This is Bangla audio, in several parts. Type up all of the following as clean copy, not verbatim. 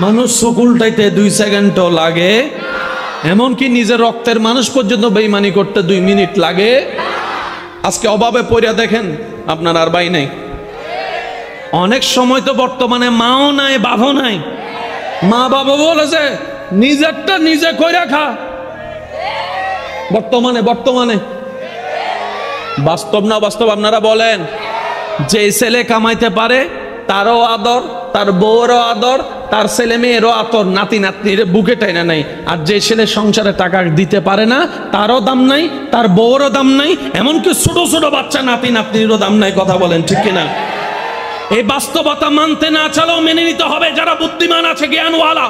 মানুষ সুকুলটাইতে 2 সেকেন্ডও লাগে, এমনকি নিজের রক্তের মানুষ পর্যন্ত বেঈমানি করতে 2 মিনিট লাগে। আজকে অভাবে পড়িয়া দেখেন আপনার আর ভাই নাই। অনেক সময় তো বর্তমানে মাও নাই, বাবাও নাই। মা বাবা বলেছে নিজেরটা নিজে কইরা খা। বর্তমানে বাস্তব না বাস্তব আপনারা বলেন? যে ছেলে কামাইতে পারে তারও আদর, তার বউরও আদর, তার ছেলে মেয়েরও আদর, নাতি নাতনির বুকে টাইনা নাই। আর যে ছেলে সংসারে টাকা দিতে পারে না তারও দাম নাই, তার বউরও দাম নাই, এমনকি ছোট ছোট বাচ্চা নাতি নাতনিরও দাম নাই। কথা বলেন ঠিক কিনা? এই বাস্তবতা মানতে না চালেও মেনে নিতে হবে। যারা বুদ্ধিমান আছে, জ্ঞানওয়ালা,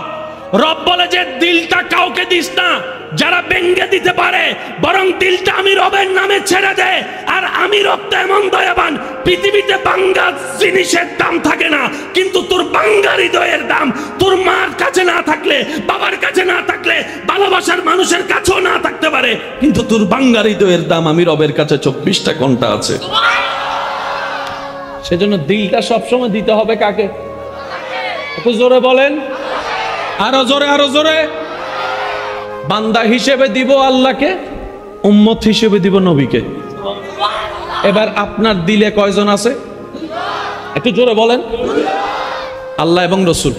রব বলে যে দিলটা কাউকে দিস না যারা ব্যঙ্গে দিতে পারে, বরং দিলটা আমি রবের নামে ছেড়ে দে। আর আমি রব তো এমন দয়াবান, পৃথিবীতে বাঙ্গা জিনিসের দাম থাকে না, কিন্তু তোর বাঙ্গা হৃদয়ের দাম তোর মার কাছে না থাকলে, বাবার কাছে না থাকলে, ভালোবাসার মানুষের কাছেও না থাকতে পারে, কিন্তু তোর বাঙ্গা হৃদয়ের দাম আমি রবের কাছে 24টা ঘন্টা আছে। সেজন্য দিলটা সবসময় দিতে হবে কাকে? একটু জোরে বলেন, আরো জোরে, আরো জোরে। বান্দা হিসেবে দিব আল্লাহকে, উম্মত হিসেবে দিব নবীকে। এবার আপনার দিলে কয়জন আছে? একটু জোরে বলেন। আল্লাহ এবং রসুল,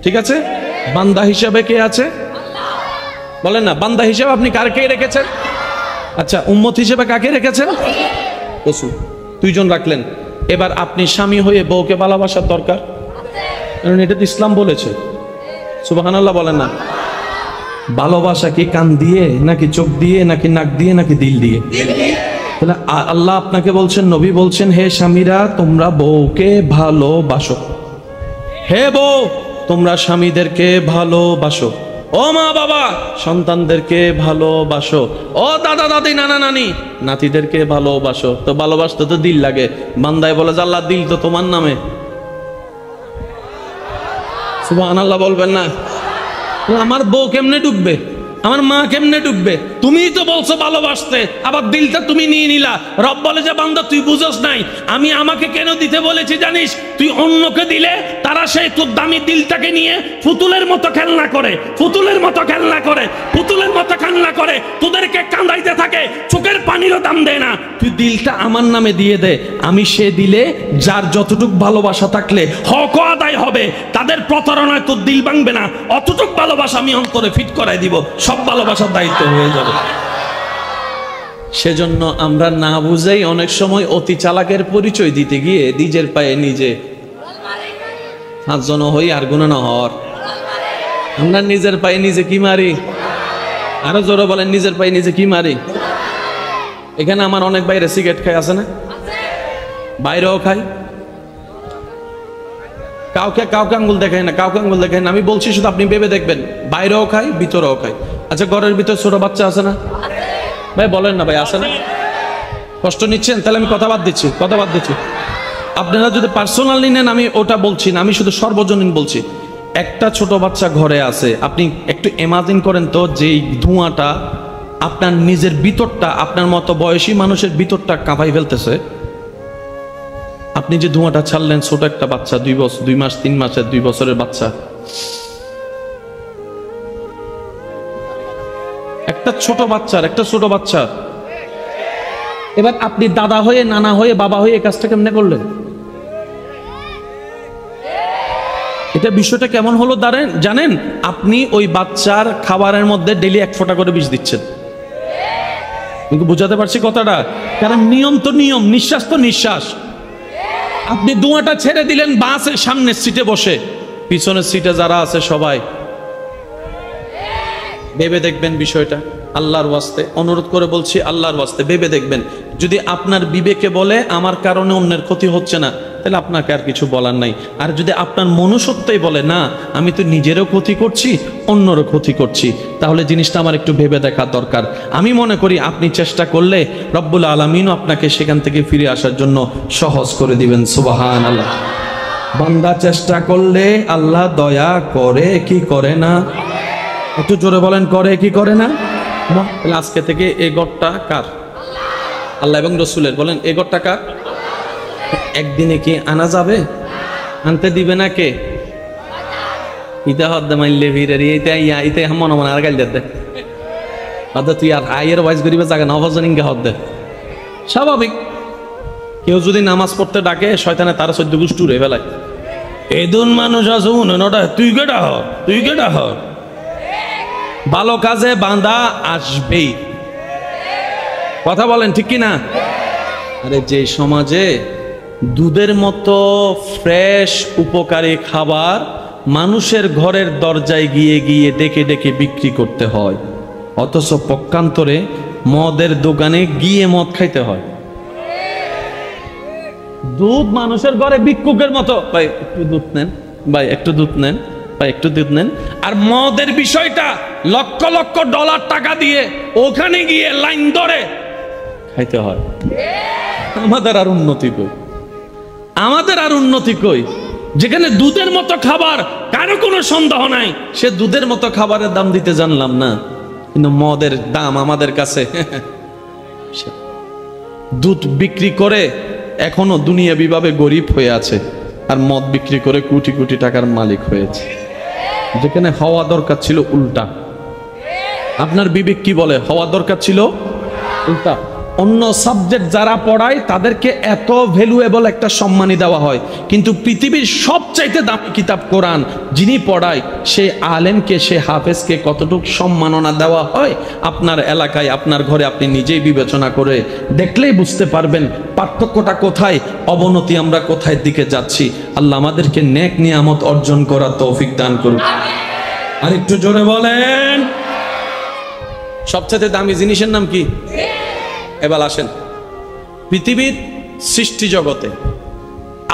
ঠিক আছে। বান্দা হিসেবে কে আছে? বলেন না, বান্দা হিসেবে আপনি কাকে রেখেছেন? আচ্ছা, উম্মত হিসেবে কাকে রেখেছেন? রসুল। 2 জন রাখলেন। এবার আপনি স্বামী হয়ে বউকে ভালোবাসার দরকার, কারণ এটা তো ইসলাম বলেছে। সুবহানাল্লাহ বলেন না। ভালোবাসা কি কান দিয়ে, নাকি চোখ দিয়ে, নাকি নাক দিয়ে, নাকি দিল দিয়ে? তাহলে আল্লাহ আপনাকে বলছেন, নবী বলছেন, হে স্বামীরা তোমরা বউকে ভালোবাসো। হে বউ তোমরা স্বামীদেরকে ভালোবাসো। ও মা বাবা সন্তানদেরকে ভালোবাসো। ও দাদা দাদি নানা নানি নাতিদেরকে ভালোবাসো। তো ভালোবাসতে তো দিল লাগে। বান্দায় বলে যে আল্লাহ দিল তো তোমার নামে। সুবহানাল্লাহ বলবেন না? আমার বউ কেমনে ডুববে, আমার মা কেমনে ডুববে? তুমিই তো বলছো ভালোবাসতে, আবার দিলটা তুমি নিয়ে নিলা। রব বলে যে বান্দা তুই বুঝোস নাই, আমি আমাকে কেন দিতে বলেছি জানিস? তুই অন্যকে দিলে তারা সেই তোর দামি দিলটাকে নিয়ে ফুতুলের মতো খেলনা করে, ফুতুলের মতো খেলনা করে, ফুতুলের মতো খেলনা করে, তোদেরকে কাঁদাইতে থাকে, চোখের পানিরও দাম দেয় না। তুই দিলটা আমার নামে দিয়ে দে, আমি সে দিলে যার যতটুক ভালোবাসা থাকলে হক আদায় হবে, তাদের প্রতারণায় তোর দিল ভাঙবে না। অতটুক ভালোবাসা আমি অন্তরে ফিট করাই দিব, সব ভালোবাসার দায়িত্ব হয়ে যাবে। সেজন্য আমরা না বুঝেই অনেক সময় অতি চালাকের পরিচয় দিতে গিয়ে নিজের পায়ে নিজে 5 জন হই আর গুণ না হর। আমরা নিজের পায়ে নিজে কি মারি? আরো জোরে বলেন, নিজের পায়ে নিজে কি মারি? এখানে আমার অনেক বাইরে সিগারেট খাই, আছে না? বাইরেও খাই। কাউকে কাউকে আঙ্গুল দেখায় না, কাউকে আঙ্গুল দেখায় না। আমি বলছি শুধু আপনি ভেবে দেখবেন, বাইরেও খাই, ভিতরেও খাই। আচ্ছা, ঘরের ভিতর ছোট বাচ্চা আছে না? ভাই বলেন না, ভাই আছে না? কষ্ট নিচ্ছেন? তাহলে আমি কথা বাদ দিচ্ছি। আপনারা যদি পার্সোনালি নেন আমি ওটা বলছি না, আমি শুধু সর্বজনীন বলছি। একটা ছোট বাচ্চা ঘরে আছে, আপনি একটু ইমাজিন করেন তো, যেই ধোঁয়াটা আপনার নিজের ভিতরটা, আপনার মতো বয়সী মানুষের ভিতরটা কাঁপাই ফেলতেছে। আপনি যে ধোঁয়াটা ছাড়লেন, ছোট একটা বাচ্চা, 2 বছর 2 মাস 3 মাসের 2 বছরের বাচ্চা, একটা ছোট বাচ্চা। এবার আপনি দাদা হয়ে, নানা হয়ে, বাবা হয়ে এই কাজটা কেমনে করলেন? এটা বিষয়টা কেমন হলো জানেন? আপনি ওই বাচ্চার খাবারের মধ্যে ডেইলি 1 ফোঁটা করে বিষ দিচ্ছেন। কিন্তু বুঝাতে পারছি কথাটা? কারণ নিয়ম তো নিয়ম, নিঃশ্বাস তো নিঃশ্বাস। আপনি ধোঁয়াটা ছেড়ে দিলেন বাসের সামনের সিটে বসে, পিছনের সিটে যারা আছে সবাই ভেবে দেখবেন বিষয়টা। আল্লাহর ওয়াস্তে অনুরোধ করে বলছি, আল্লাহর ওয়াস্তে ভেবে দেখবেন। যদি আপনার বিবেকে বলে আমার কারণে অন্যের ক্ষতি হচ্ছে না, তাহলে আপনাকে আর কিছু বলার নাই। আর যদি আপনার মনুষ্যত্বই বলে না, আমি তো নিজেরও ক্ষতি করছি, অন্যরও ক্ষতি করছি, তাহলে জিনিসটা আমার একটু ভেবে দেখা দরকার। আমি মনে করি আপনি চেষ্টা করলে রব্বুল আলামিনও আপনাকে সেখান থেকে ফিরে আসার জন্য সহজ করে দিবেন। সুবহানাল্লাহ। বান্দা চেষ্টা করলে আল্লাহ দয়া করে কি করে না? একটু জোরে বলেন, করে কি করে না? তাহলে আজকে থেকে এই ঘরটা কার? আল্লাহ এবং রসুলের। বলেন, এই ঘরটা কার? একদিনে কি আনা যাবে? আনতে দিবে না কে? ইতে হদ্দে মাইলে ভিড়ে ইতে মনে মনে আর গাইল দে তুই আর আয়ের ওয়াইজ করিবে জায়গা নভজন ইঙ্গে হদ্দে স্বাভাবিক। কেউ যদি নামাজ পড়তে ডাকে শয়তানে তার 14 গোষ্ঠী উড়ে ফেলায়। এদুন মানুষ আছে উন্নয়নটা তুই কেটা হ ভালো কাজে বাঁধা আসবেই। কথা বলেন ঠিক কি না? আরে যে সমাজে দুধের মতো ফ্রেশ উপকারী খাবার মানুষের ঘরের দরজায় গিয়ে গিয়ে ডেকে ডেকে বিক্রি করতে হয়, অথচ পক্ষান্তরে মদের দোকানে গিয়ে মদ খাইতে হয়। দুধ মানুষের ঘরে ভিক্ষুকের মতো, ভাই একটু দুধ নেন, ভাই একটু দুধ নেন, ভাই একটু দুধ নেন। আর মদের বিষয়টা লক্ষ লক্ষ ডলার টাকা দিয়ে ওখানে গিয়ে লাইন ধরে খাইতে হয়। আমাদের আর উন্নতি কই, আমাদের আর উন্নতি কই? যেখানে দুধের মতো খাবার কারো কোনো সন্দেহ নাই, সে দুধের মতো খাবারের দাম দিতে জানলাম না, কিন্তু মদের দাম আমাদের কাছে। দুধ বিক্রি করে এখনো দুনিয়াবি ভাবে গরিব হয়ে আছে, আর মদ বিক্রি করে কোটি কোটি টাকার মালিক হয়েছে। যেখানে হওয়া দরকার ছিল উল্টা। আপনার বিবেক কি বলে? হওয়া দরকার ছিল উল্টা। অন্য সাবজেক্ট যারা পড়ায় তাদেরকে এত ভ্যালুয়েবল একটা সম্মানী দেওয়া হয়, কিন্তু পৃথিবীর সবচাইতে দামি কিতাব কোরআন যিনি পড়ায় সে আলেমকে, সে হাফেজকে কতটুকু সম্মাননা দেওয়া হয় আপনার এলাকায়, আপনার ঘরে আপনি নিজেই বিবেচনা করে দেখলেই বুঝতে পারবেন পার্থক্যটা কোথায়, অবনতি আমরা কোথায় দিকে যাচ্ছি। আল্লাহ আমাদেরকে নেক নিয়ামত অর্জন করার তৌফিক দান করুন। আর একটু জোরে বলেন, সবচেয়ে দামি জিনিসের নাম কি? এবার আসেন, পৃথিবীর সৃষ্টি জগতে,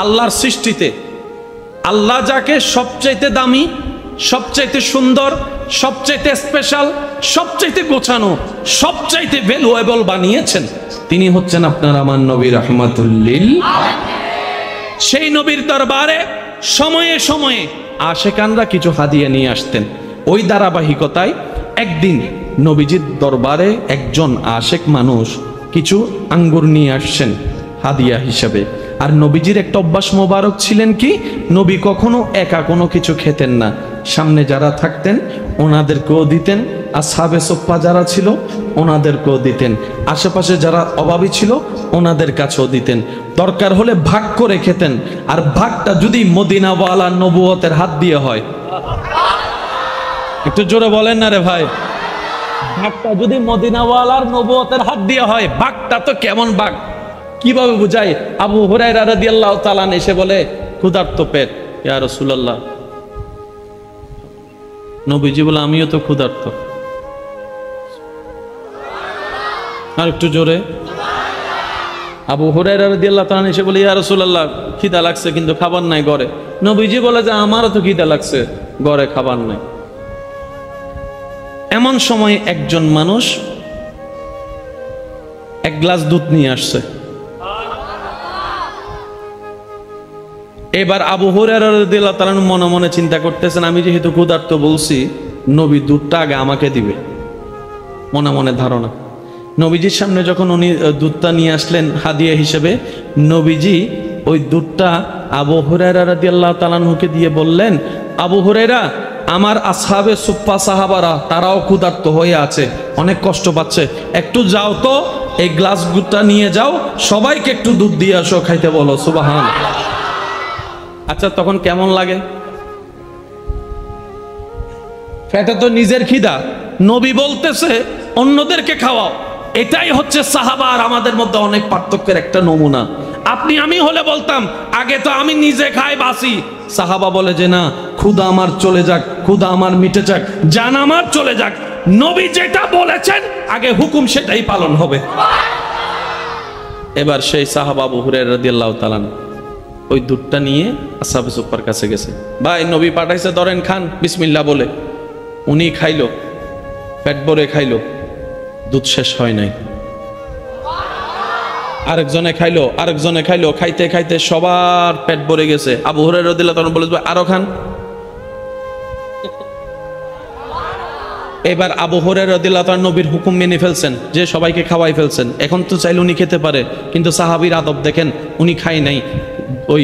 আল্লাহর সৃষ্টিতে আল্লাহ যাকে সবচাইতে দামি, সবচাইতে সুন্দর, সবচাইতে স্পেশাল, সবচাইতে গোছানো, সবচাইতে ভ্যালুয়েবল বানিয়েছেন, তিনি হচ্ছেন আপনার আমার নবী রাহমাতুল লিল। সেই নবীর দরবারে সময়ে সময়ে আশেকানরা কিছু হাদিয়া নিয়ে আসতেন। ওই ধারাবাহিকতায় একদিন নবীজির দরবারে একজন আশেক মানুষ কিছু আঙ্গুর নিয়ে আসছেন হাদিয়া হিসেবে। আর নবীজির একটা অভ্যাস মোবারক ছিলেন কি, নবী কখনো একা কোনো কিছু খেতেন না, সামনে যারা থাকতেন ওনাদেরকেও দিতেন, আসহাবে সুফফা যারা ছিল ওনাদেরকেও দিতেন, আশেপাশে যারা অভাবী ছিল ওনাদের কাছেও দিতেন। দরকার হলে ভাগ করে খেতেন। আর ভাগটা যদি মদিনাওয়ালা নবুয়তের হাত দিয়ে হয়, একটু জোরে বলেন না রে ভাই, ভাগটা যদি মদিনাওয়ালার নবুয়তের হাত দিয়ে হয়, ভাগটা তো কেমন ভাগ, কিভাবে বুঝাই? আবু হুরায়রা রাদিয়াল্লাহু তাআলা এসে বলে ক্ষুধার্ত পেট, ইয়া রাসূলুল্লাহ। নবীজি বলে আমিও তো ক্ষুধার্ত। আর একটু জোরে। আবু হুরায়রা রাদিয়াল্লাহু তাআলা এসে বলে ইয়া রাসূলুল্লাহ খিদা লাগছে কিন্তু খাবার নাই ঘরে। নবীজি বলে যে আমারও তো খিদা লাগছে, ঘরে খাবার নাই। এমন সময় একজন মানুষ এক গ্লাস দুধ নিয়ে আসছে। এবার আবু হুরায়রা রাদিয়াল্লাহু তাআলা মনে মনে চিন্তা করতেছেন, আমি যেহেতু ক্ষুধার্ত বলছি, নবী দুধটা আগে আমাকে দিবে, মনে মনে ধারণা। নবীজির সামনে যখন উনি দুধটা নিয়ে আসলেন হাদিয়া হিসেবে, নবীজি ওই দুধটা আবু হুরায়রা রাদিয়াল্লাহু তাআলা আনহুকে দিয়ে বললেন, আবু হুরায়রা, আমার আসহাবে সুফফা সাহাবারা তারাও ক্ষুধার্ত হয়ে আছে, অনেক কষ্ট পাচ্ছে, একটু যাও তো এই গ্লাস দুধটা নিয়ে যাও, সবাইকে একটু দুধ দিয়ে আসো, খাইতে বলো। সুবহানাল্লাহ। আচ্ছা তখন কেমন লাগে? এটা তো নিজের খিদা, নবী বলতেছে অন্যদেরকে খাওয়াও। এটাই হচ্ছে সাহাবা আর আমাদের মধ্যে অনেক পার্থক্যের একটা নমুনা। আপনি আমি হলে বলতাম আগে তো আমি নিজে খাই বাসি, সাহাবা বলে যে না, ক্ষুধা আমার চলে যাক, ক্ষুধা আমার মিটে যাক, জান আমার চলে যাক, নবী যেটা বলেছেন আগে হুকুম সেটাই পালন হবে। এবার সেই সাহাবা আবু হুরায়রা রাদিয়াল্লাহু তাআলা ওই দুধটা নিয়ে আসহাবে সুফফার কাছে গেছে, ভাই নবী পাঠাইছে ধরেন খান বিসমিল্লাহ বলে। উনি খাইলো, পেট ভরে খাইলো, দুধ শেষ হয় নাই। আরেকজনে খাইলো, আরেকজনে খাইলো, খাইতে খাইতে সবার পেট ভরে গেছে। আবু হুরায়রা রাদিয়াল্লাহু তাআলা বলে আরো খান। এবার আবু হুরায়রা রাদিয়াল্লাহু তাআলা নবীর হুকুম মেনে ফেলছেন যে সবাইকে খাওয়াই ফেলছেন, এখন তো চাইলে উনি খেতে পারে, কিন্তু সাহাবীর আদব দেখেন, উনি খাই নাই। ওই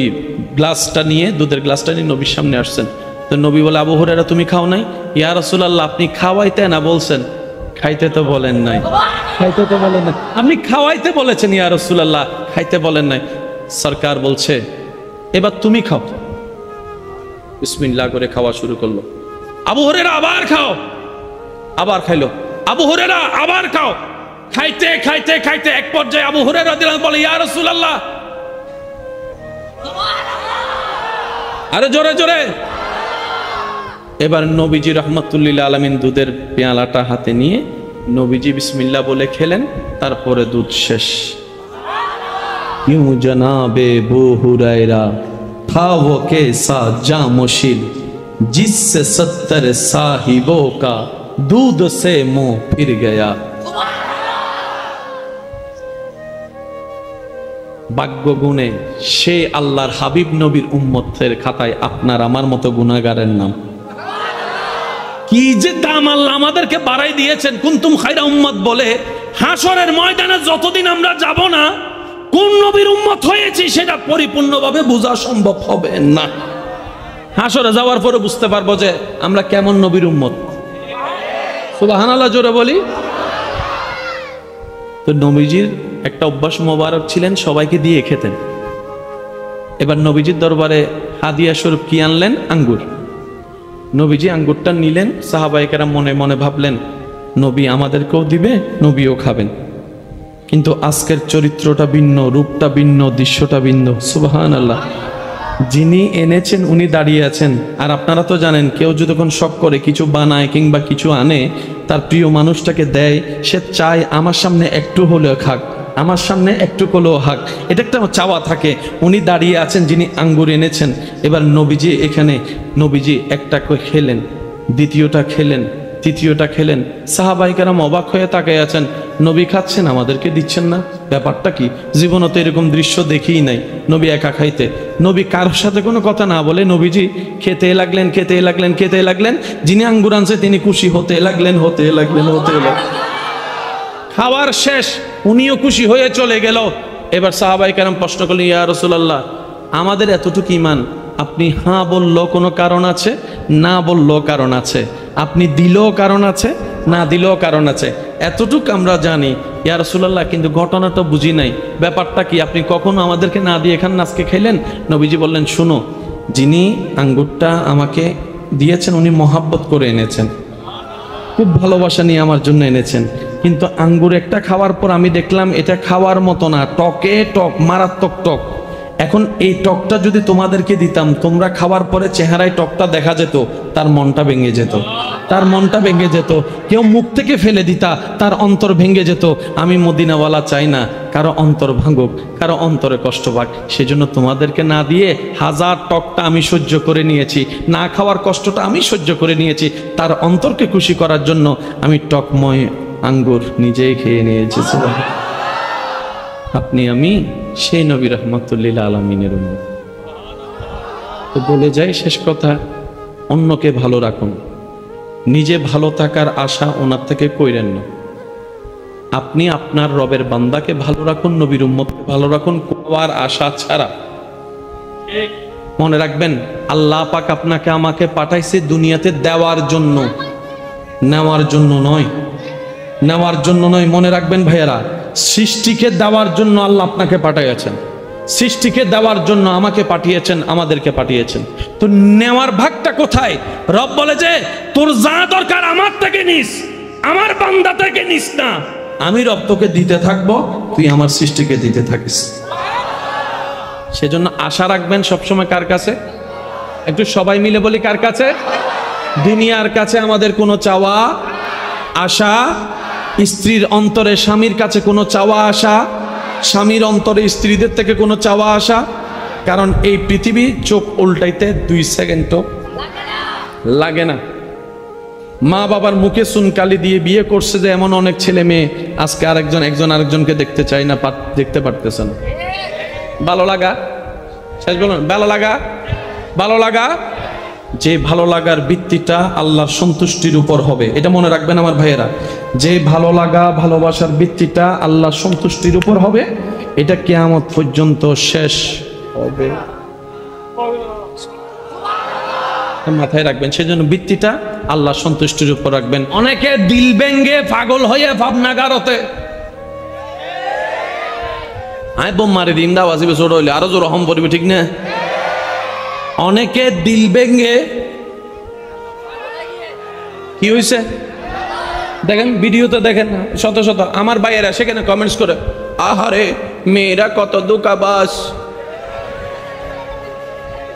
গ্লাসটা নিয়ে, দুধের গ্লাসটা নিয়ে নবীর সামনে আসছেন। তো নবী বলে, আবু হুরায়রা তুমি খাও নাই? ইয়া রাসূলুল্লাহ, আপনি খাওয়াইতে না বলছেন, খাইতে তো বলেন নাই। খাইতে তো বলেন নাই, আপনি খাওয়াইতে বলেছেন ইয়া রাসূলুল্লাহ, খাইতে বলেন নাই। সরকার বলছে, এবার তুমি খাও। বিসমিল্লাহ করে খাওয়া শুরু করলো। আবু হুরায়রা আবার খাও, আবার খাইলো। আবু হুরায়রা আবার খাও। খাইতে খাইতে খাইতে এক পর্যায়ে আবু হুরায়রা রাদিয়াল্লাহু আনহু বলে, ইয়া রাসূলুল্লাহ, আরে জোরে জোরে। এবার নবীজি রাহমাতুল্লিল আলামিন দুধের পেয়ালাটা হাতে নিয়ে নবীজি বিসমিল্লাহ বলে খেলেন, তারপরে দুধ শেষ। ইউ জনাবে আবু হুরায়রা था वो कैसा जामुशिल जिससे 70 साहिबों का दूध से मुंह फिर गया। ভাগ্য গুণে সে আল্লাহর হাবিব নবীর উম্মতের খাতায় আপনার আমার মতো গুনাহগারের নাম। কি যে দাম আল্লাহ আমাদেরকে বাড়াই দিয়েছেন, কুনতুম খায়রা উম্মত বলে। হাসরের ময়দানে যতদিন আমরা যাব না কোন নবীর উম্মত হয়েছি সেটা পরিপূর্ণভাবে বোঝা সম্ভব হবে না। হাসরে যাওয়ার পরে বুঝতে পারবো যে আমরা কেমন নবীর উম্মত। সুবহানাল্লাহ জোরে বলি। তো নবীজির একটা অভ্যাস মোবারক ছিলেন, সবাইকে দিয়ে খেতেন। এবার নবীজির দরবারে হাদিয়া স্বরূপ কি আনলেন? আঙ্গুর। নবীজি আঙ্গুরটা নিলেন, সাহাবায়ে কেরাম মনে মনে ভাবলেন নবী আমাদেরকেও দিবে, নবীও খাবেন। কিন্তু আজকের চরিত্রটা ভিন্ন, রূপটা ভিন্ন, দৃশ্যটা ভিন্ন। সুবহানাল্লাহ। যিনি এনেছেন উনি দাঁড়িয়ে আছেন। আর আপনারা তো জানেন, কেউ যতক্ষণ শখ করে কিছু বানায় কিংবা কিছু আনে, তার প্রিয় মানুষটাকে দেয়, সে চায় আমার সামনে একটু হলেও খাক, আমার সামনে একটু হলেও হাক, এটা একটা চাওয়া থাকে। উনি দাঁড়িয়ে আছেন যিনি আঙ্গুর এনেছেন। এবার নবীজি এখানে, নবীজি একটা করে খেলেন, দ্বিতীয়টা খেলেন, তৃতীয়টা খেলেন। সাহাবায়ে কেরাম অবাক হয়ে তাকিয়ে আছেন, নবী খাচ্ছেন আমাদেরকে দিচ্ছেন না, ব্যাপারটা কি? জীবনে তো এরকম দৃশ্য দেখিই নাই। নবী একা খাইতে, নবী কারোর সাথে কোনো কথা না বলে নবীজি খেতে লাগলেন, খেতে লাগলেন, খেতে লাগলেন। যিনি আঙ্গুর আনছে তিনি খুশি হতে লাগলেন, হতে লাগলেন, হতে লাগলেন। খাওয়ার শেষ, উনিও খুশি হয়ে চলে গেল। এবার সাহাবায়ে কেরাম প্রশ্ন করলেন, ইয়া রাসূলুল্লাহ, আমাদের এতটুকু ঈমান, আপনি হ্যাঁ বললো কোনো কারণ আছে, না বললো কারণ আছে, আপনি দিলেও কারণ আছে, না দিলেও কারণ আছে, এতটুকু আমরা জানি ইয়া রাসূলুল্লাহ, কিন্তু ঘটনাটা বুঝি নাই, ব্যাপারটা কি? আপনি কখনো আমাদেরকে না দিয়ে এখানে আজকে খেলেন? নবীজি বললেন, শুনো, যিনি আঙ্গুরটা আমাকে দিয়েছেন উনি মহাব্বত করে এনেছেন, খুব ভালোবাসা নিয়ে আমার জন্য এনেছেন। কিন্তু আঙ্গুর একটা খাওয়ার পর আমি দেখলাম এটা খাওয়ার মতো না, টকে টক, মারাত্মক টক। এখন এই টকটা যদি তোমাদেরকে দিতাম, তোমরা খাওয়ার পরে চেহারায় টকটা দেখা যেত, তার মনটা ভেঙে যেত, তার মনটা ভেঙে যেত। কেউ মুখ থেকে ফেলে দিতা, তার অন্তর ভেঙে যেত। আমি মদিনাওয়ালা চাই না কারো অন্তর ভাঙুক, কারো অন্তরে কষ্ট পাক। সেজন্য তোমাদেরকে না দিয়ে হাজার টকটা আমি সহ্য করে নিয়েছি, না খাওয়ার কষ্টটা আমি সহ্য করে নিয়েছি। তার অন্তরকে খুশি করার জন্য আমি টকময় আঙ্গুর নিজেই খেয়ে নিয়েছি। আপনি আমি সেই নবী রাহমাতুল্লিল আলামিনের উম্মত। তো বলে যাই শেষ কথা, অন্যকে ভালো রাখুন, নিজে ভালো থাকার আশা ওনার থেকে কইরেন না। আপনি আপনার রবের বান্দাকে ভালো রাখুন, নবীর উম্মতকে ভালো রাখুন, কোয়ার আশা ছাড়া। মনে রাখবেন, আল্লাহ পাক আপনাকে আমাকে পাঠাইছে দুনিয়াতে দেওয়ার জন্য, নেওয়ার জন্য নয়, নেওয়ার জন্য নয়। মনে রাখবেন ভাইয়েরা, সৃষ্টিকে দেওয়ার জন্য আল্লাহ আপনাকে পাঠিয়েছেন, সৃষ্টিকে দেওয়ার জন্য আমাকে পাঠিয়েছেন, আমাদেরকে পাঠিয়েছেন। তো নেওয়ার ভাগটা কোথায়? রব বলে যে তোর যা দরকার আমার থেকে নিস, আমার বান্দা থেকে নিস না। আমি রব তোকে দিতে থাকবো, তুই আমার সৃষ্টিকে দিতে থাকিস। সেজন্য আশা রাখবেন সবসময় কার কাছে? একটু সবাই মিলে বলি, কার কাছে? দুনিয়ার কাছে আমাদের কোনো চাওয়া আশা, স্ত্রীর অন্তরে স্বামীর কাছে কোনো চাওয়া আশা, স্বামীর অন্তরে স্ত্রীদের থেকে কোনো চাওয়া আশা। কারণ এই পৃথিবী চোখ উল্টাইতে 2 সেকেন্ডও লাগে না। মা বাবার মুখে সুনকালি দিয়ে বিয়ে করছে যে এমন অনেক ছেলে মেয়ে আজকে একজন আরেকজনকে দেখতে চায় না, দেখতে পারতেছে না। ভালো লাগা, শেষ বলুন, ভালো লাগা, ভালো লাগা। যে ভালো লাগার ভিত্তিটা আল্লাহর সন্তুষ্টির উপর হবে, এটা মনে রাখবেন আমার ভাইয়েরা। যে ভালো লাগা, ভালোবাসার ভিত্তিটা আল্লাহর সন্তুষ্টির উপর হবে, এটা কিয়ামত পর্যন্ত শেষ হবে। মাথায় রাখবেন। সেজন্য বৃত্তিটা আল্লাহ সন্তুষ্টির উপর রাখবেন। অনেকে দিল ভেঙ্গে পাগল হয়ে ভাবনাগারতে আয় বোম মারি দিন দা বাজিবে ছোট হইলে আরো জোর রহম পড়বে, ঠিক না? অনেকে দিল ভেঙ্গে কি হয়েছে দেখেন, ভিডিওতে দেখেন শত শত আমার ভাইয়েরা সেখানে কমেন্টস করে, আহারে মেয়েরা কত দুকাবাস।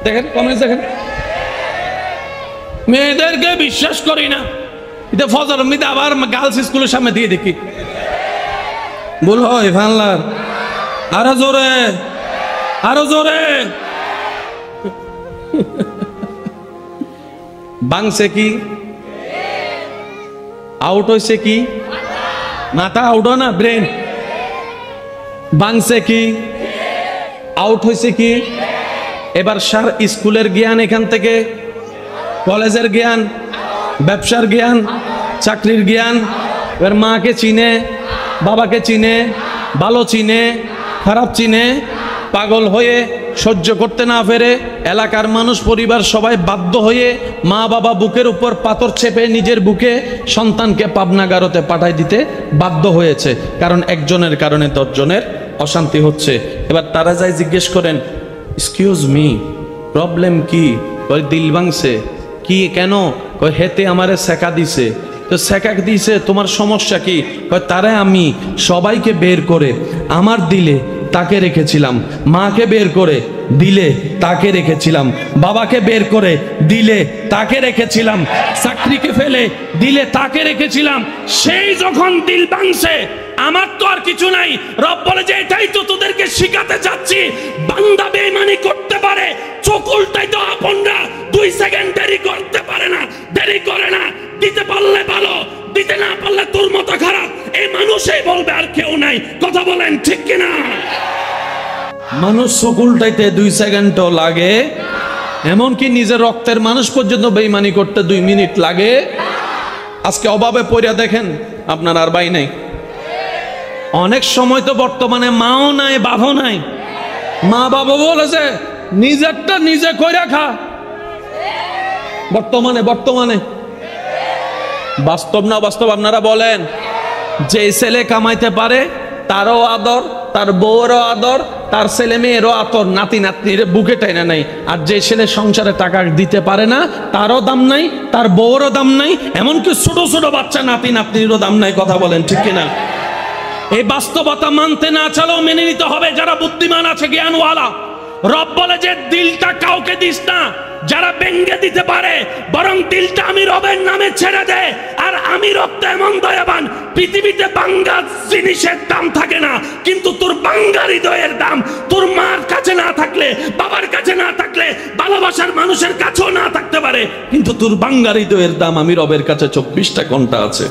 দেখেন কমেন্টস দেখেন, মেয়েদেরকে বিশ্বাস করি না। এটা ফজর মিদে আবার গার্লস স্কুলের সামনে দিয়ে দেখি বল হয় ফানলার আরো জোরে আরো জোরে। বাংছে কি আউট হয়েছে কি মাথা আউট না ব্রেন বাংছে কি আউট হয়েছে কি। এবার সার স্কুলের জ্ঞান, এখান থেকে কলেজের জ্ঞান, ব্যবসার জ্ঞান, চাকরির জ্ঞান। এবার মাকে চিনে, বাবাকে চিনে, ভালো চিনে, খারাপ চিনে, পাগল হয়ে সহ্য করতে না পেরে এলাকার মানুষ, পরিবার সবাই বাধ্য হয়ে মা বাবা বুকের উপর পাথর চেপে নিজের বুকে সন্তানকে পাবনাগারতে পাঠাই দিতে বাধ্য হয়েছে। কারণ একজনের কারণে 10 জনের অশান্তি হচ্ছে। এবার তারা যাই জিজ্ঞেস করেন, এক্সকিউজ মি, প্রবলেম কি? কই দিল ভাঙছে। কি কেন? কই হেতে আমারে সেকা দিছে। তো সেকা দিছে, তোমার সমস্যা কি? কই তারে আমি সবাইকে বের করে আমার দিলে তাকে রেখেছিলাম, মাকে বের করে দিলে তাকে রেখেছিলাম, বাবাকে বের করে দিলে তাকে রেখেছিলাম, চাকরিকে ফেলে দিলে তাকে রেখেছিলাম। সেই যখন দিল ভাঙছে, আমার তো আর কিছু নাই। রব বলে যে এটাই তো তোদেরকে শিখাতে যাচ্ছি, বান্দা বেঈমানি করতে পারে, চোখ উল্টাইতে আপনরা 2 সেকেন্ড দেরি করতে পারে না, দেরি করে না। দিতে পারলে ভালো, দিতে না পারলে তোর মতো খারাপ, এই মানুষই বলবে, আর কেউ নাই। কথা বলেন ঠিক কিনা? মানুষ চোখ উল্টাইতে 2 সেকেন্ডও লাগে, এমনকি নিজের রক্তের মানুষ পর্যন্ত বেঈমানি করতে 2 মিনিট লাগে। আজকে অভাবে পড়িয়া দেখেন আপনার আর ভাই নাই। অনেক সময় তো বর্তমানে মাও নাই, বাবাও নাই। মা বাবা বলেছে নিজেরটা নিজে কইরা খা। বর্তমানে বাস্তব না বাস্তব আপনারা বলেন? যে ছেলে কামাইতে পারে তারও আদর, তার বউরও আদর, তার ছেলে মেয়েরও আদর, নাতি নাতনির বুকে টাইনা নাই। আর যে ছেলে সংসারে টাকা দিতে পারে না, তারও দাম নাই, তার বউরও দাম নাই, এমনকি ছোট ছোট বাচ্চা নাতি নাতনিরও দাম নাই। কথা বলেন ঠিক কিনা? এই বাস্তবতা মানতে না চালেও মেনে নিতে হবে যারা বুদ্ধিমান আছে, জ্ঞানওয়ালা। রব বলে যে দিলটা কাউকে দিস না যারা ভেঙ্গে দিতে পারে, বরং দিলটা আমি রবের নামে ছেড়ে দে। আর আমি রব তো এমন দয়াবান, পৃথিবীতে বাঙ্গা জিনিসের দাম থাকে না, কিন্তু তোর বাঙ্গা হৃদয়ের দাম তোর মার কাছে না থাকলে, বাবার কাছে না থাকলে, ভালোবাসার মানুষের কাছেও না থাকতে পারে, কিন্তু তোর বাঙ্গা হৃদয়ের দাম আমি রবের কাছে 24টা ঘন্টা আছে।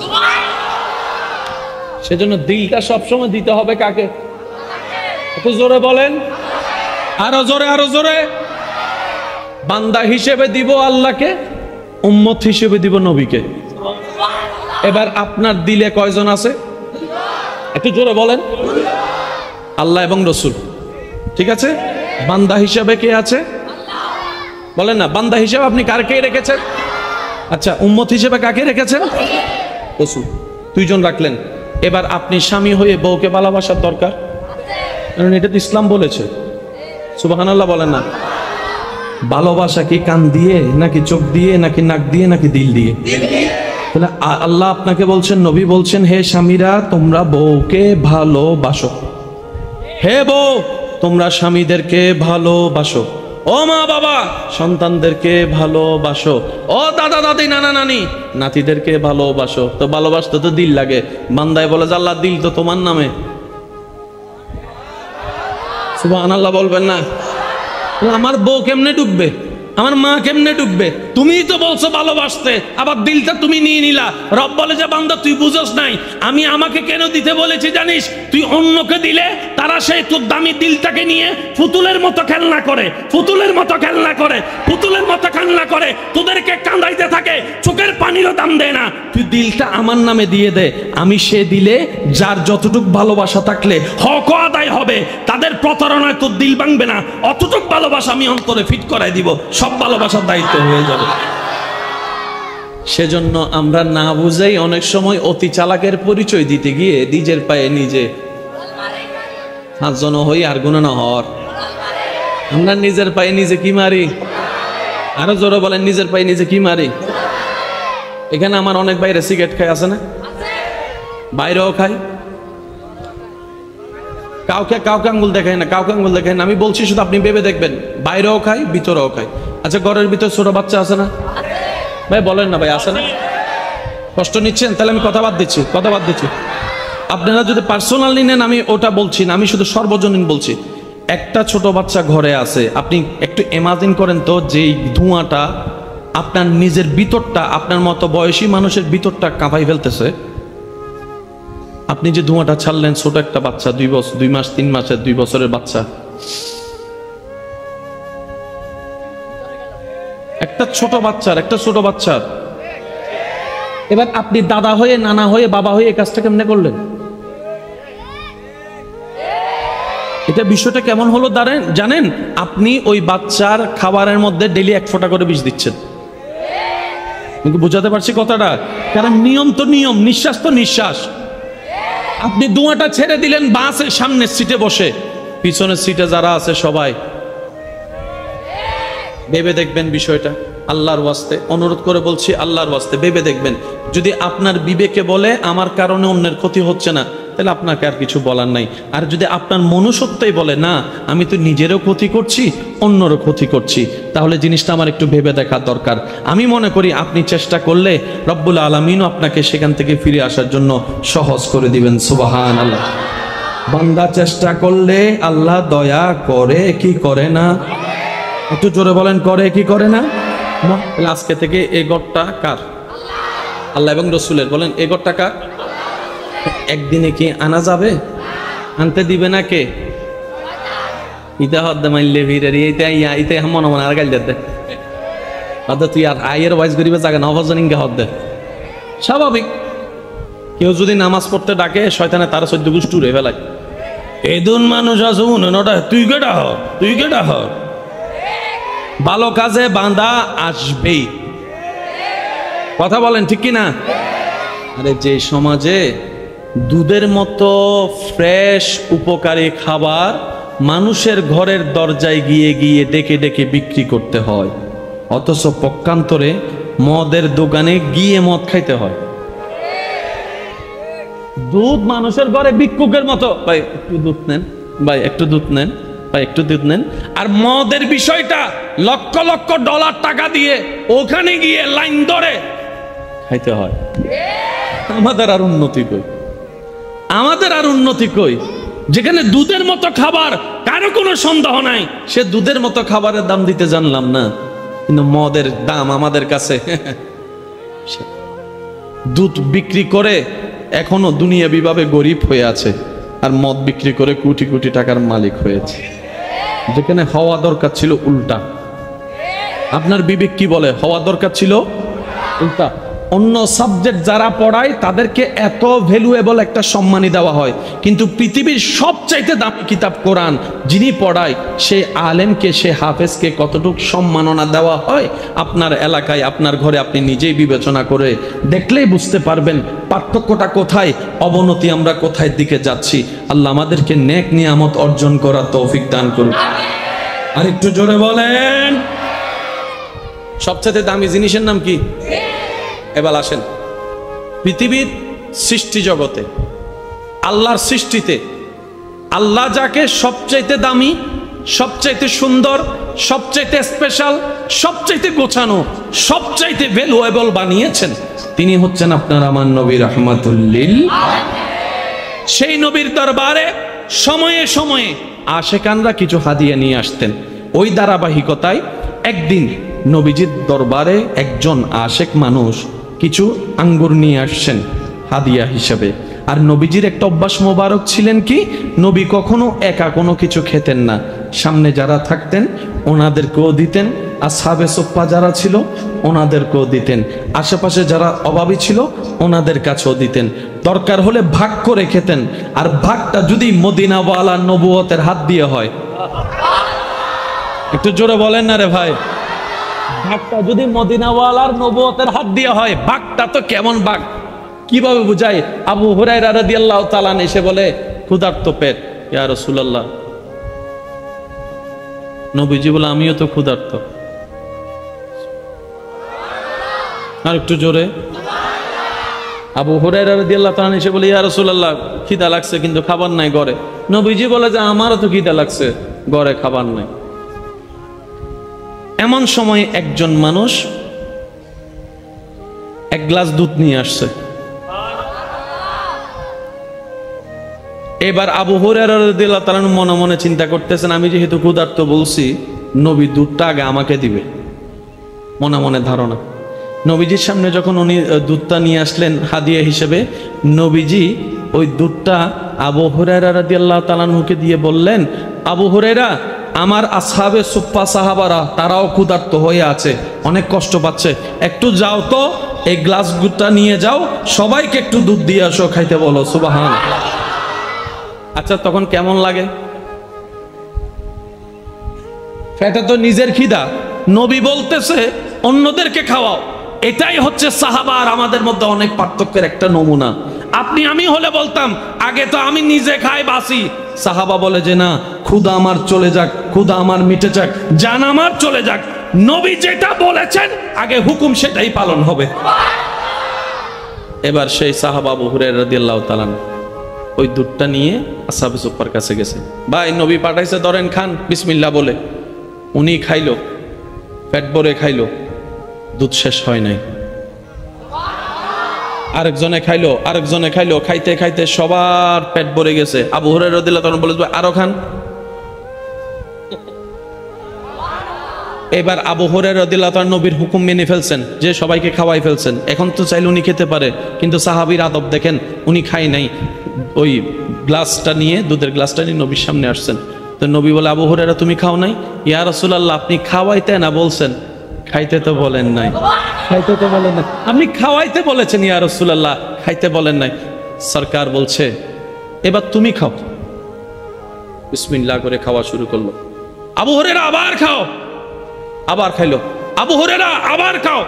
সেজন্য দিলটা সবসময় দিতে হবে কাকে? একটু জোরে বলেন, আরো জোরে আরো জোরে। বান্দা হিসেবে দিব আল্লাহকে, উম্মত হিসেবে দিব নবীকে। এবার আপনার দিলে কয়জন আছে? একটু জোরে বলেন। আল্লাহ এবং রসুল, ঠিক আছে। বান্দা হিসেবে কে আছে? বলেন না, বান্দা হিসেবে আপনি কাকে রেখেছেন? আচ্ছা, উম্মত হিসেবে কাকে রেখেছেন? রসুল। 2 জন রাখলেন। এবার আপনি স্বামী হয়ে বউকে ভালোবাসার দরকার, কারণ এটা তো ইসলাম বলেছে। সুবহানাল্লাহ বলেন না। ভালোবাসা কি কান দিয়ে নাকি চোখ দিয়ে নাকি নাক দিয়ে নাকি দিল দিয়ে? তাহলে আল্লাহ আপনাকে বলছেন, নবী বলছেন, হে স্বামীরা তোমরা বউকে ভালোবাসো, হে বউ তোমরা স্বামীদেরকে ভালোবাসো, ও মা বাবা সন্তানদেরকে ভালোবাসো, ও দাদা দাদি নানা নানি নাতিদেরকে ভালোবাসো। তো ভালোবাসতে তো দিল লাগে। বান্দায় বলে যে আল্লাহ দিল তো তোমার নামে। সুবহানাল্লাহ বলবেন না? আমার বউ কেমনে ডুববে, আমার মা কেমনে ডুববে? তুমিই তো বলছো ভালোবাসতে, আবার দিলটা তুমি নিয়ে নিলা। রব বলে যে বান্দা তুই বুঝোস নাই, আমি আমাকে কেন দিতে বলেছি জানিস? তুই অন্যকে দিলে তারা সেই তোর দামি দিলটাকে নিয়ে পুতুলের মতো খেলনা করে, পুতুলের মতো খেলনা করে, পুতুলের মতো খেলনা করে, তোদেরকে কাঁদাইতে থাকে, চোখের পানিরও দাম দেয় না। তুই দিলটা আমার নামে দিয়ে দে, আমি সে দিলে যার যতটুক ভালোবাসা থাকলে হক আদায় হবে, তাদের প্রতারণায় তোর দিল ভাঙবে না, অতটুক ভালোবাসা আমি অন্তরে ফিট করাই দিব। সব সব ভালোবাসার দায়িত্ব হয়ে যাবে। সেজন্য আমরা না বুঝেই অনেক সময় অতি চালাকের পরিচয় দিতে গিয়ে নিজের পায়ে নিজে হাতজন হই আর গুণ না হওয়ার। আমরা নিজের পায়ে নিজে কি মারি? আরো জোরে বলেন, নিজের পায়ে নিজে কি মারি? এখানে আমার অনেক বাইরে সিগারেট খাই আছে না? বাইরেও খাই, কাউকে আঙ্গুল দেখাই না, কাউকে আঙ্গুল দেখাই না। আমি বলছি শুধু আপনি ভেবে দেখবেন, বাইরেও খাই ভিতরেও খাই। আচ্ছা, ঘরের ভিতর ছোট বাচ্চা আছে না ভাই? বলেন না ভাই, আছে না? কষ্ট নিচ্ছেন? তাহলে আমি কথা বাদ দিচ্ছি। আপনারা যদি পার্সোনালি নেন, আমি ওটা বলছি না, আমি শুধু সর্বজনীন বলছি। একটা ছোট বাচ্চা ঘরে আছে, আপনি একটু ইমাজিন করেন তো, যেই ধোঁয়াটা আপনার নিজের ভিতরটা, আপনার মতো বয়সী মানুষের ভিতরটা কাঁপাই ফেলতেছে। আপনি যে ধোঁয়াটা ছাড়লেন, ছোট একটা বাচ্চা, 2 বছর 2 মাস 3 মাসের 2 বছরের বাচ্চা, একটা ছোট বাচ্চার এবার আপনি দাদা হয়ে, নানা হয়ে, বাবা হয়ে এই কাজটা কেমনে করলেন? এটা বিষয়টা কেমন হলো জানেন? আপনি ওই বাচ্চার খাবারের মধ্যে ডেইলি 1 ফোঁটা করে বিষ দিচ্ছেন। কিন্তু বুঝাতে পারছি কথাটা? কারণ নিয়ম তো নিয়ম, নিঃশ্বাস তো নিঃশ্বাস। আপনি ধোঁয়াটা ছেড়ে দিলেন বাসের সামনের সিটে বসে, পিছনের সিটে যারা আছে সবাই ভেবে দেখবেন বিষয়টা। আল্লাহর ওয়াস্তে অনুরোধ করে বলছি, আল্লাহর ওয়াস্তে ভেবে দেখবেন। যদি আপনার বিবেকে বলে আমার কারণে অন্যের ক্ষতি হচ্ছে না, তাহলে আপনাকে আর কিছু বলার নাই। আর যদি আপনার মনুষ্যত্বই বলে না, আমি তো নিজেরও ক্ষতি করছি, অন্যরও ক্ষতি করছি, তাহলে জিনিসটা আমার একটু ভেবে দেখা দরকার। আমি মনে করি আপনি চেষ্টা করলে রব্বুল আলামিনও আপনাকে সেখান থেকে ফিরে আসার জন্য সহজ করে দিবেন। সুবহানাল্লাহ। বান্দা চেষ্টা করলে আল্লাহ দয়া করে কি করে না? একটু জোরে বলেন, করে কি করে না? আজকে থেকে এই ঘরটা কার? আল্লাহ এবং রসুলের। বলেন, এই ঘরটা কার? একদিনে কি আনা যাবে? আনতে দিবে না কে? ইতা হদ্দে মাইলে ভিড়ে ইতে মনে মনে আর গাল দে তুই আর আয়ের ওয়াইজ গরিবে জায়গা নবজনিঙ্গে হদ্দে। স্বাভাবিক, কেউ যদি নামাজ পড়তে ডাকে, শয়তানে তার 14 গোষ্ঠী উড়ে ফেলায়। এদুন মানুষ আছে উন্নটা, তুই কেটা হ। ভালো কাজে বাঁধা আসবেই। কথা বলেন ঠিক কিনা? আরে যে সমাজে দুধের মতো ফ্রেশ উপকারী খাবার মানুষের ঘরের দরজায় গিয়ে গিয়ে ডেকে ডেকে বিক্রি করতে হয়, অথচ পক্ষান্তরে মদের দোকানে গিয়ে মদ খাইতে হয়। দুধ মানুষের ঘরে ভিক্ষুকের মতো, ভাই একটু দুধ নেন, ভাই একটু দুধ নেন, ভাই একটু দুধ নেন। আর মদের বিষয়টা লক্ষ লক্ষ ডলার টাকা দিয়ে ওখানে গিয়ে লাইন ধরে খাইতে হয়। আমাদের আর উন্নতি কই? যেখানে দুধের মতো খাবার, কারো কোনো সন্দেহ নাই, সে দুধের মতো খাবারের দাম দিতে জানলাম না, কিন্তু মদের দাম আমাদের কাছে। দুধ বিক্রি করে এখনো দুনিয়াবি ভাবে গরিব হয়ে আছে, আর মদ বিক্রি করে কোটি কোটি টাকার মালিক হয়েছে। যেখানে হওয়া দরকার ছিল উল্টা। আপনার বিবেক কি বলে? হওয়া দরকার ছিল উল্টা। অন্য সাবজেক্ট যারা পড়ায় তাদেরকে এত ভ্যালুয়েবল একটা সম্মানই দেওয়া হয়, কিন্তু পৃথিবীর সবচাইতে দামি কিতাব কোরআন যিনি পড়ায়, সে আলেমকে, সে হাফেজকে কতটুকু সম্মাননা দেওয়া হয় আপনার এলাকায়, আপনার ঘরে আপনি নিজেই বিবেচনা করে দেখলেই বুঝতে পারবেন পার্থক্যটা কোথায়, অবনতি আমরা কোথায় দিকে যাচ্ছি। আল্লাহ আমাদেরকে নেক নিয়ামত অর্জন করার তৌফিক দান করুন। আর একটু জোরে বলেন, সবচেয়ে দামি জিনিসের নাম কি? এবার আসেন, পৃথিবীর সৃষ্টি জগতে, আল্লাহর সৃষ্টিতে আল্লাহ যাকে সবচাইতে দামি, সবচাইতে সুন্দর, সবচাইতে স্পেশাল, সবচাইতে গোছানো, সবচাইতে ভ্যালুয়েবল বানিয়েছেন, তিনি হচ্ছেন আপনার আমার নবী রাহমাতুল লিল। সেই নবীর দরবারে সময়ে সময়ে আশেকানরা কিছু হাদিয়া নিয়ে আসতেন। ওই ধারাবাহিকতায় একদিন নবীজির দরবারে একজন আশেক মানুষ কিছু আঙ্গুর নিয়ে আসছেন হাদিয়া হিসেবে। আর নবীজির একটা অভ্যাস মোবারক ছিলেন কি, নবী কখনো একা কোনো কিছু খেতেন না, সামনে যারা থাকতেন ওনাদেরকেও দিতেন, আসহাবে সুফফা যারা ছিল ওনাদেরকেও দিতেন, আশেপাশে যারা অভাবী ছিল ওনাদের কাছেও দিতেন। দরকার হলে ভাগ করে খেতেন। আর ভাগটা যদি মদিনাওয়ালা নবুয়তের হাত দিয়ে হয়, একটু জোরে বলেন না রে ভাই, ভাগটা যদি মদিনাওয়ালার নবুয়তের হাত দিয়ে হয়, ভাগটা তো কেমন ভাগ, কিভাবে বুঝায়? আবু হুরায়রা রাদিয়াল্লাহু তাআলা এসে বলে, ক্ষুধার্ত পেট ইয়া রাসূলুল্লাহ। নবীজি বলে, আমিও তো ক্ষুধার্ত। আর একটু জোরে। আবু হুরায়রা রাদিয়াল্লাহু তাআলা এসে বলে, ইয়া রাসূলুল্লাহ, খিদা লাগছে কিন্তু খাবার নাই ঘরে। নবীজি বলে যে, আমারও তো খিদা লাগছে, ঘরে খাবার নাই। এমন সময় একজন মানুষ এক গ্লাস দুধ নিয়ে আসছে। এবার আবু হুরায়রা রাদিয়াল্লাহু তাআলা মনে মনে চিন্তা করতেছেন, আমি যেহেতু ক্ষুধার্ত বলছি, নবী দুধটা আগে আমাকে দিবে, মনে মনে ধারণা। নবীজির সামনে যখন উনি দুধটা নিয়ে আসলেন হাদিয়া হিসেবে, নবীজি ওই দুধটা আবু হুরায়রা রাদিয়াল্লাহু তাআলা আনহুকে দিয়ে বললেন, আবু হুরায়রা, আমার আসহাবে সুফফা সাহাবারা তারাও ক্ষুধার্ত হয়ে আছে, অনেক কষ্ট পাচ্ছে, একটু যাও তো এই গ্লাস দুধটা নিয়ে যাও, সবাইকে একটু দুধ দিয়ে আসো, খাইতে বলো। সুবহানাল্লাহ। আচ্ছা, তখন কেমন লাগে? এটা তো নিজের খিদা, নবী বলতেছে অন্যদেরকে খাওয়াও। এটাই হচ্ছে সাহাবা আর আমাদের মধ্যে অনেক পার্থক্যের একটা নমুনা। আপনি আমি হলে বলতাম, আগে তো আমি নিজে খাই বাসি। সাহাবা বলে যে না, ক্ষুধা আমার চলে যাক, ক্ষুধা আমার মিটে যাক, জান আমার চলে যাক, নবী যেটা বলেছেন আগে হুকুম সেটাই পালন হবে। এবার সেই সাহাবা আবু হুরায়রা রাদিয়াল্লাহু তাআলা ওই দুধটা নিয়ে আসহাবে সুফফার কাছে গেছে। ভাই, নবী পাঠাইছে, ধরেন খান বিসমিল্লাহ বলে। উনি খাইলো, পেট ভরে খাইলো, দুধ শেষ হয় নাই। আরেকজনে খাইলো, আরেকজনে খাইলো, খাইতে খাইতে সবার পেট ভরে গেছে। আবু হুরায়রা রাদিয়াল্লাহু তাআলা বলে, আরো খান। এবার আবু হুরায়রা রাদিয়াল্লাহু তাআলা নবীর হুকুম মেনে ফেলছেন, যে সবাইকে খাওয়াই ফেলছেন। এখন তো চাইলে উনি খেতে পারে, কিন্তু সাহাবীর আদব দেখেন, উনি খাই নাই। ওই গ্লাসটা নিয়ে, দুধের গ্লাসটা নিয়ে নবীর সামনে আসছেন। তো নবী বলে, আবু হুরায়রা তুমি খাও নাই? ইয়া রাসূলুল্লাহ, আপনি খাওয়াইতে না বলছেন, খাইতে তো বলেন নাই। খাইতে তো বলেন নাই, আপনি খাওয়াইতে বলেছেন ইয়া রাসূলুল্লাহ, খাইতে বলেন নাই। সরকার বলছে, এবার তুমি খাও। বিসমিল্লাহ করে খাওয়া শুরু করলো। আবু হুরায়রা আবার খাও, আবার খাইলো। আবু হুরায়রা আবার খাও।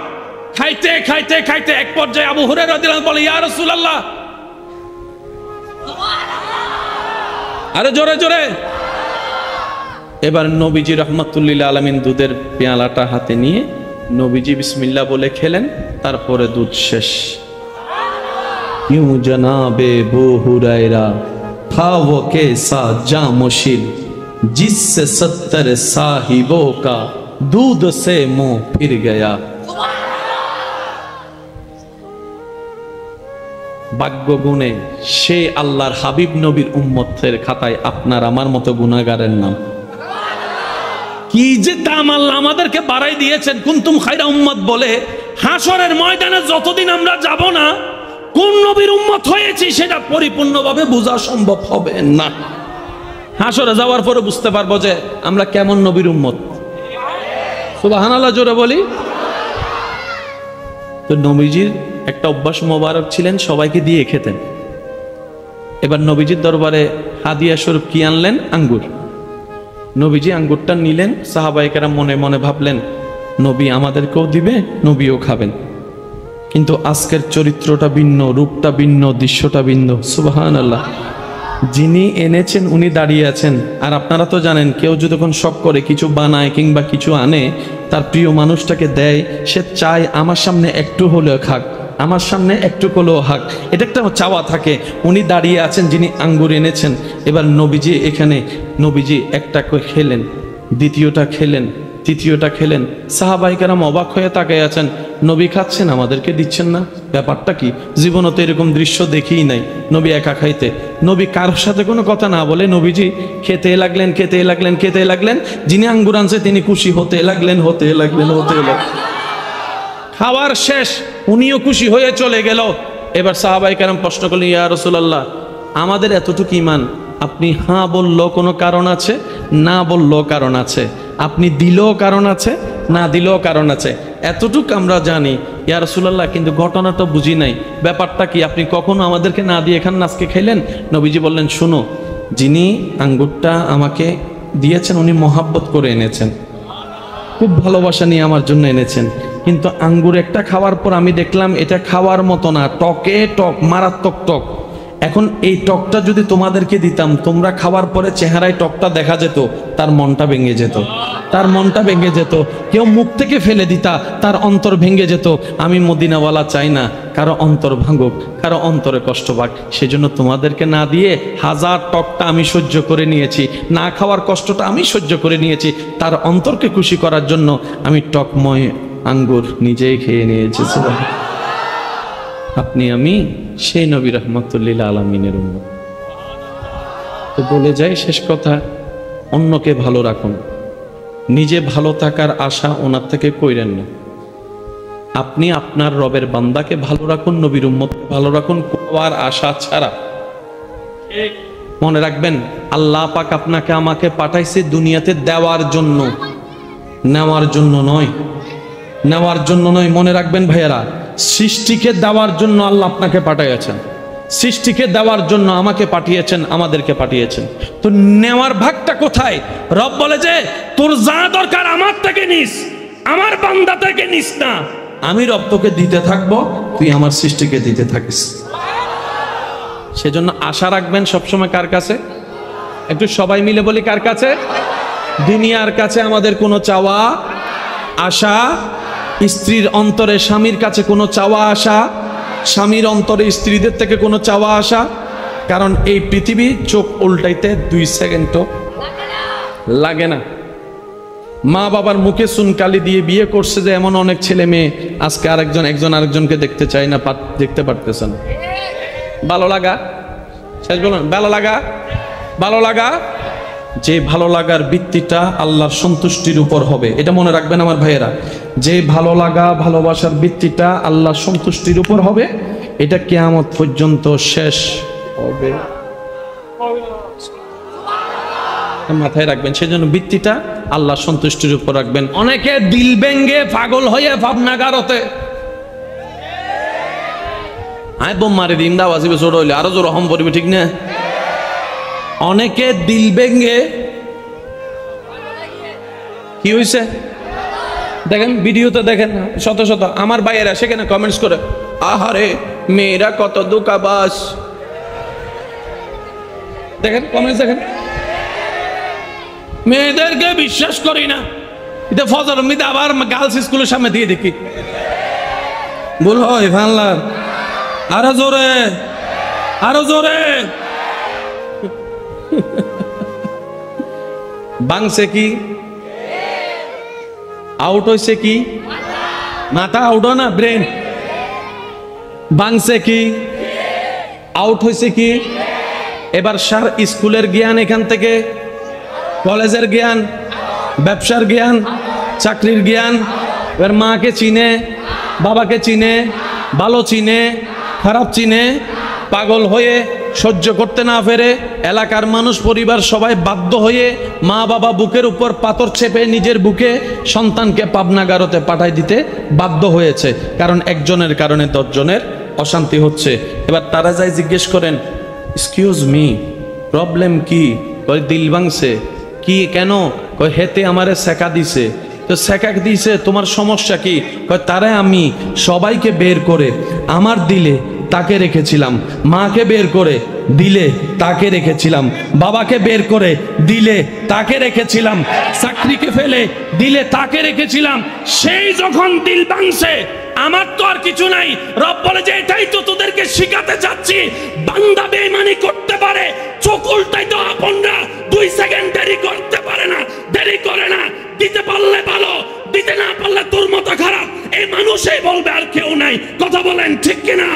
খাইতে খাইতে খাইতে এক পর্যায়ে আবু হুরায়রা রাদিয়াল্লাহু বলে, ইয়া রাসূলুল্লাহ, আরে জোরে জোরে। এবার নবীজি রাহমাতুল লিল আলামিন দুধের পেয়ালাটা হাতে নিয়ে নবীজি বিসমিল্লাহ বলে খেলেন, তারপরে দুধ শেষ। ইউ জনাবে আবু হুরায়রা था वो कैसा जामुशिल जिससे 70 साहिबों का दूध से मुंह फिर गया। ভাগ্য গুণে সে আল্লাহর হাবিব নবীর উম্মতের খাতায় আপনার আমার মতো গুনাহগারের নাম। কি যে দাম আল্লাহ আমাদেরকে বাড়াই দিয়েছেন, কুনতুম খায়রা উম্মত বলে। হাসরের ময়দানে যতদিন আমরা যাব না কোন নবীর উম্মত হয়েছি সেটা পরিপূর্ণভাবে বোঝা সম্ভব হবে না। হাসরে যাওয়ার পরে বুঝতে পারবো যে আমরা কেমন নবীর উম্মত। সুবহানাল্লাহ জোরে বলি। তো নবীজির একটা অভ্যাস মোবারক ছিলেন, সবাইকে দিয়ে খেতেন। এবার নবীজির দরবারে হাদিয়া স্বরূপ কি আনলেন? আঙ্গুর। নবীজি আঙ্গুরটা নিলেন, সাহাবায়ে কেরাম মনে মনে ভাবলেন নবী আমাদেরকেও দিবে, নবীও খাবেন। কিন্তু আজকের চরিত্রটা ভিন্ন, রূপটা ভিন্ন, দৃশ্যটা ভিন্ন। সুবহানাল্লাহ। যিনি এনেছেন উনি দাঁড়িয়ে আছেন। আর আপনারা তো জানেন, কেউ যদি যখন শখ করে কিছু বানায় কিংবা কিছু আনে, তার প্রিয় মানুষটাকে দেয়, সে চায় আমার সামনে একটু হলেও খাক, আমার সামনে একটু হলেও হাক, এটা একটা চাওয়া থাকে। উনি দাঁড়িয়ে আছেন যিনি আঙ্গুর এনেছেন। এবার নবীজি এখানে, নবীজি একটা করে খেলেন, দ্বিতীয়টা খেলেন, তৃতীয়টা খেলেন। সাহাবায়ে কেরাম অবাক হয়ে তাকিয়ে আছেন, নবী খাচ্ছেন আমাদেরকে দিচ্ছেন না, ব্যাপারটা কি? জীবনে তো এরকম দৃশ্য দেখিই নাই। নবী একা খাইতে, নবী কারোর সাথে কোনো কথা না বলে নবীজি খেতে লাগলেন, খেতে লাগলেন, খেতে লাগলেন। যিনি আঙ্গুর আনছে তিনি খুশি হতে লাগলেন, হতে লাগলেন, হতে লাগলেন। খাওয়ার শেষ, উনিও খুশি হয়ে চলে গেল। এবার সাহাবায়ে কেরাম প্রশ্ন করলেন, ইয়া রাসূলুল্লাহ, আমাদের এতটুকু ঈমান, আপনি হ্যাঁ বললো কোনো কারণ আছে, না বললো কারণ আছে, আপনি দিলেও কারণ আছে, না দিলেও কারণ আছে, এতটুক আমরা জানি ইয়া রাসূলুল্লাহ, কিন্তু ঘটনাটা বুঝি নাই, ব্যাপারটা কি? আপনি কখনো আমাদেরকে না দিয়ে এখানে আজকে খেলেন? নবীজি বললেন, শুনো, যিনি আঙ্গুরটা আমাকে দিয়েছেন উনি মহাব্বত করে এনেছেন, খুব ভালোবাসা নিয়ে আমার জন্য এনেছেন, কিন্তু আঙ্গুর একটা খাওয়ার পর আমি দেখলাম এটা খাওয়ার মতো না, টকে টক, মারাত্মক টক। এখন এই টকটা যদি তোমাদেরকে দিতাম, তোমরা খাওয়ার পরে চেহারায় টকটা দেখা যেত, তার মনটা ভেঙে যেত, তার মনটা ভেঙে যেত। কেউ মুখ থেকে ফেলে দিতা, তার অন্তর ভেঙে যেত। আমি মদিনাওয়ালা চাই না কারো অন্তর ভাঙুক, কারো অন্তরে কষ্ট পাক। সেজন্য তোমাদেরকে না দিয়ে হাজার টকটা আমি সহ্য করে নিয়েছি, না খাওয়ার কষ্টটা আমি সহ্য করে নিয়েছি। তার অন্তরকে খুশি করার জন্য আমি টকময় আঙ্গুর নিজেই খেয়ে নিয়েছি। আপনি আমি সেই নবী রহমতুল্লিল আলমিনের উম্মত। তো বলে যাই শেষ কথা, অন্যকে ভালো রাখুন, নিজে ভালো থাকার আশা ওনার থেকে কইরেন না। আপনি আপনার রবের বান্দাকে ভালো রাখুন, নবীর উম্মতকে ভালো রাখুন, কোয়ার আশা ছাড়া। মনে রাখবেন, আল্লাহ পাক আপনাকে আমাকে পাঠাইছে দুনিয়াতে দেওয়ার জন্য, নেওয়ার জন্য নয়, নেওয়ার জন্য নয়। মনে রাখবেন ভাইয়েরা, সৃষ্টিকে দেওয়ার জন্য আল্লাহ আপনাকে পাঠিয়েছেন, সৃষ্টিকে দেওয়ার জন্য আমাকে পাঠিয়েছেন, আমাদেরকে পাঠিয়েছেন। তো নেওয়ার ভাগটা কোথায়? রব বলে যে তোর যা দরকার আমার থেকে নিস, আমার বান্দা থেকে নিস না। আমি রব তোকে দিতে থাকবো, তুই আমার সৃষ্টিকে দিতে থাকিস। সেজন্য আশা রাখবেন সবসময় কার কাছে? একটু সবাই মিলে বলি, কার কাছে? দুনিয়ার কাছে আমাদের কোনো চাওয়া আশা, স্ত্রীর অন্তরে স্বামীর কাছে কোনো চাওয়া আশা, স্বামীর অন্তরে স্ত্রীদের থেকে কোনো চাওয়া আশা। কারণ এই পৃথিবী চোখ উল্টাইতে 2 সেকেন্ডও লাগে না। মা বাবার মুখে সুনকালি দিয়ে বিয়ে করছে যে এমন অনেক ছেলে মেয়ে আজকে একজন আরেকজনকে দেখতে চায় না, দেখতে পারতেছে না। ভালো লাগা, শেষ বলুন, ভালো লাগা, ভালো লাগা। যে ভালো লাগার ভিত্তিটা আল্লাহর সন্তুষ্টির উপর হবে, এটা মনে রাখবেন আমার ভাইয়েরা। যে ভালো লাগা, ভালোবাসার ভিত্তিটা আল্লাহর সন্তুষ্টির উপর হবে, এটা কিয়ামত পর্যন্ত শেষ হবে, মাথায় রাখবেন। সেজন্য ভিত্তিটা আল্লাহর সন্তুষ্টির উপর রাখবেন। অনেকে দিল ভেঙ্গে পাগল হয়ে ভাবনাগারতে আয় বোম মারি দিন দা বাজিবে, ছোট হইলে আরো জোর হম পড়বে, ঠিক না? অনেকে দিল ভেঙ্গে কি হয়েছে দেখেন, ভিডিওতে দেখেন শত শত আমার ভাইয়েরা সেখানে কমেন্টস করে, আহারে মেয়েরা কত দুঃখাবাস। দেখেন কমেন্টস, দেখেন মেয়েদেরকে বিশ্বাস করি না, এটা ফজর মিদে আবার গার্লস স্কুলের সামনে দিয়ে দেখি বল হয় ভাঙলার, আরো জোরে, আরো জোরে। বাংছে কি, আউট হয়েছে কি? মাথা আউট না, ব্রেন। বাংছে কি, আউট হয়েছে কি? এবার সার স্কুলের জ্ঞান, এখান থেকে কলেজের জ্ঞান, ব্যবসার জ্ঞান, চাকরির জ্ঞান। এবার মাকে চিনে, বাবাকে চিনে, ভালো চিনে, খারাপ চিনে, পাগল হয়ে সহ্য করতে না পেরে এলাকার মানুষ, পরিবার সবাই বাধ্য হয়ে মা বাবা বুকের উপর পাথর চেপে নিজের বুকে সন্তানকে পাবনাগারতে পাঠাই দিতে বাধ্য হয়েছে। কারণ একজনের কারণে 10 জনের অশান্তি হচ্ছে। এবার তারা যাই জিজ্ঞেস করেন, এক্সকিউজ মি, প্রবলেম কি? কয় দিল ভাঙছে। কি, কেন? কয় হেতে আমারে সেকা দিছে। তো সেকা দিছে, তোমার সমস্যা কি? কয় তারে আমি সবাইকে বের করে আমার দিলে তাকে রেখেছিলাম, মাকে বের করে দিলে তাকে রেখেছিলাম, বাবাকে বের করে দিলে তাকে রেখেছিলাম, চাকরিকে ফেলে দিলে তাকে রেখেছিলাম। সেই যখন দিল ভাঙছে, আমার তো আর কিছু নাই। রব বলে যে এটাই তো তোদেরকে শিখাতে যাচ্ছি, বান্দা বেঈমানি করতে পারে, চোখ উল্টাইতে আপনরা 2 সেকেন্ড দেরি করতে পারে না, দেরি করে না। দিতে পারলে ভালো, দিতে না পারলে তোর মতো খারাপ, এই মানুষই বলবে, আর কেউ নাই। কথা বলেন ঠিক কিনা?